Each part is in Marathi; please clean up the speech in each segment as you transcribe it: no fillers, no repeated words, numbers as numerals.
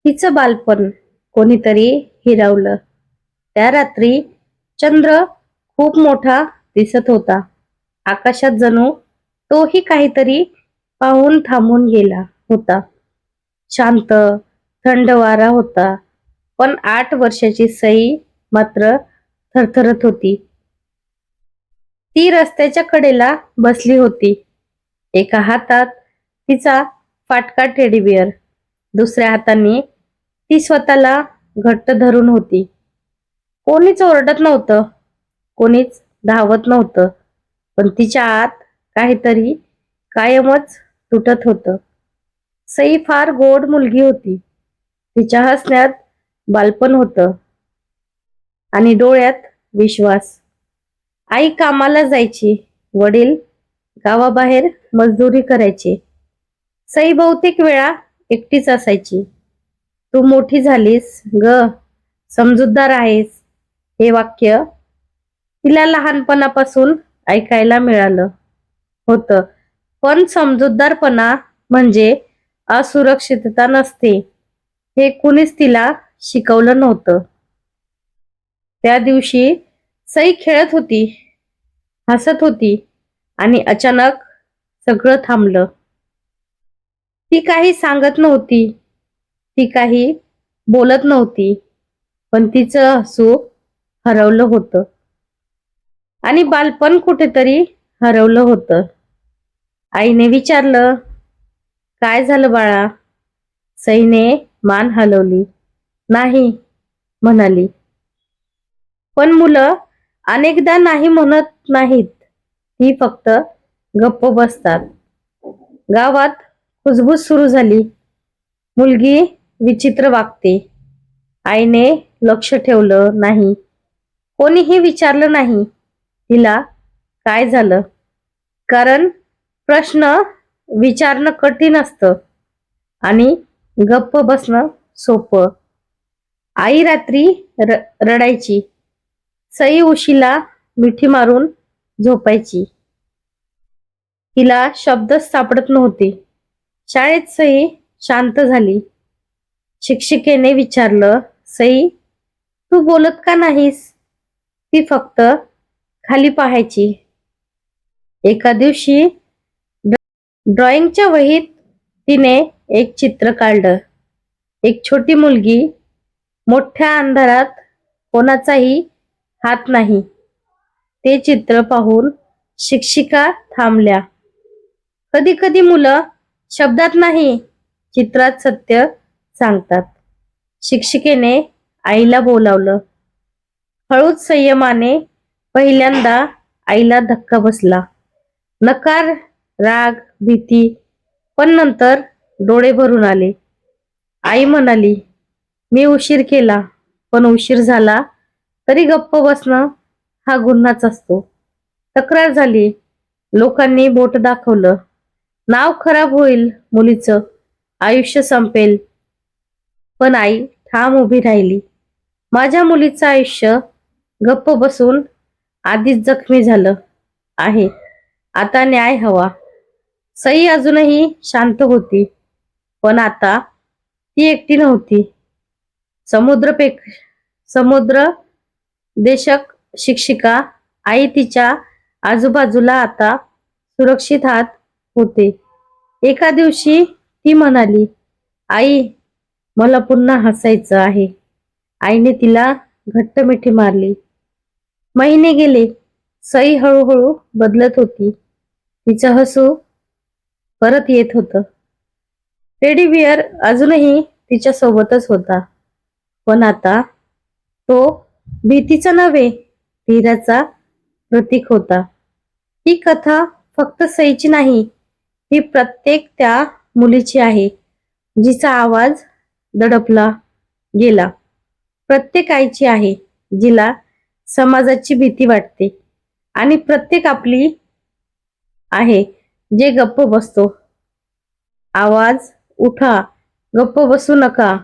तिचं बालपण कोणीतरी हिरावलं. त्या रात्री चंद्र खूप मोठा दिसत होता. आकाशात जणू तोही काहीतरी पाहून थांबून गेला होता. शांत थंड वारा होता. पण 8 वर्षाची सई मात्र थरथरत होती. ती रस्त्याच्या कडेला बसली होती. एका हातात तिचा फाटका टेडी बिअर, दुसऱ्या हाताने ती स्वतःला घट्ट धरून होती. कोणीच ओरडत नव्हतं, कोणीच धावत नव्हतं, पण तिच्या आत काहीतरी कायमच तुटत होतं. सई फार गोड मुलगी होती. तिच्या हसण्यात बालपण होतं आणि डोळ्यात विश्वास. आई कामाला जायची, वडील गावाबाहेर मजदुरी करायचे. सई बहुतेक वेळा एकटीच असायची. तू मोठी झालीस ग, समजूतदार आहेस, हे वाक्य तिला लहानपणापासून ऐकायला मिळालं होतं. पण समजूतदारपणा म्हणजे असुरक्षितता नसते, हे कुणीच तिला शिकवलं नव्हतं. त्या दिवशी सई खेळत होती, हसत होती आणि अचानक सगळं थांबलं. ती काही सांगत नव्हती, ती काही बोलत नव्हती, पण तिचं हसू हरवलं होतं आणि बालपण कुठेतरी हरवलं होतं. आईने विचारलं, काय झालं बाळा? सईने मान हलवली. नाही म्हणाली. पण मुलं अनेकदा नाही म्हणत नाहीत, ती फक्त गप्प बसतात. गावात कुजबूज सुरू झाली. मुलगी विचित्र वागते. आईने लक्ष ठेवलं नाही. कोणीही विचारलं नाही तिला काय झालं, कारण प्रश्न विचारणं कठीण असतं आणि गप्प बसणं सोपं. आई रात्री रडायची. सई उशीला मिठी मारून झोपायची. तिला शब्दच सापडत नव्हते. शाळेत सई शांत झाली. शिक्षिकेने विचारलं, सई तू बोलत का नाहीस? ती फक्त खाली पाहायची. एका दिवशी ड्रॉइंगच्या वहीत तिने एक चित्र काढलं. एक छोटी मुलगी, मोठ्या अंधारात, कोणाचाही हात नाही. ते चित्र पाहून शिक्षिका थांबल्या. कधी कधी मुलं शब्दात नाही, चित्रात सत्य सांगतात. शिक्षिकेने आईला बोलावलं. हळूच संयमाने पहिल्यांदा आईला धक्का बसला. नकार, राग, भीती, पण नंतर डोळे भरून आले. आई म्हणाली, मी उशीर केला, पण उशीर झाला तरी गप्प बसणं हा गुन्हाच असतो. तक्रार झाली. लोकांनी बोट दाखवलं. नाव खराब होईल मुलीचं, आयुष्य संपेल. पण आई ठाम उभी राहिली. माझ्या मुलीचं आयुष्य गप्प बसून आधीच जखमी झालं आहे. आता न्याय हवा. सई अजूनही शांत होती, पण आता ती एकटी नव्हती. समुद्र देशक शिक्षिका आई तिच्या आजूबाजूला आता सुरक्षित हात होते. एका दिवशी ती म्हणाली, आई मला पुन्हा हसायचं आहे. आईने तिला घट्ट मिठी मारली. महिने गेले. सई हळूहळू बदलत होती. तिचं हसू परत येत होतं. टेडी बिअर अजूनही तिच्या सोबतच होता, पण आता तो भीतीचा नव्हे, धीराचा प्रतीक होता. ही कथा फक्त सईची नाही, ही प्रत्येक त्या मुलीची आहे जिचा आवाज दडपला गेला. प्रत्येक आईची आहे जिला समाजाची भीती वाटते, आणि प्रत्येक आपली आहे जे गप्प बसतो. आवाज उठा, गप्प बसू नका.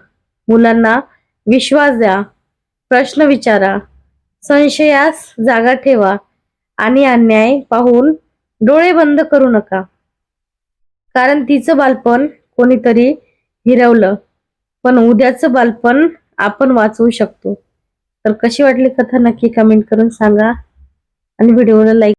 मुलांना विश्वास द्या, प्रश्न विचारा, संशयास जागा ठेवा आणि अन्याय पाहून डोळे बंद करू नका. कारण तिचं बालपण कोणीतरी हिरवलं, पण उद्याचं बालपण आपण वाचवू शकतो. तर कशी वाटली कथा नक्की कमेंट करून सांगा आणि व्हिडिओला लाईक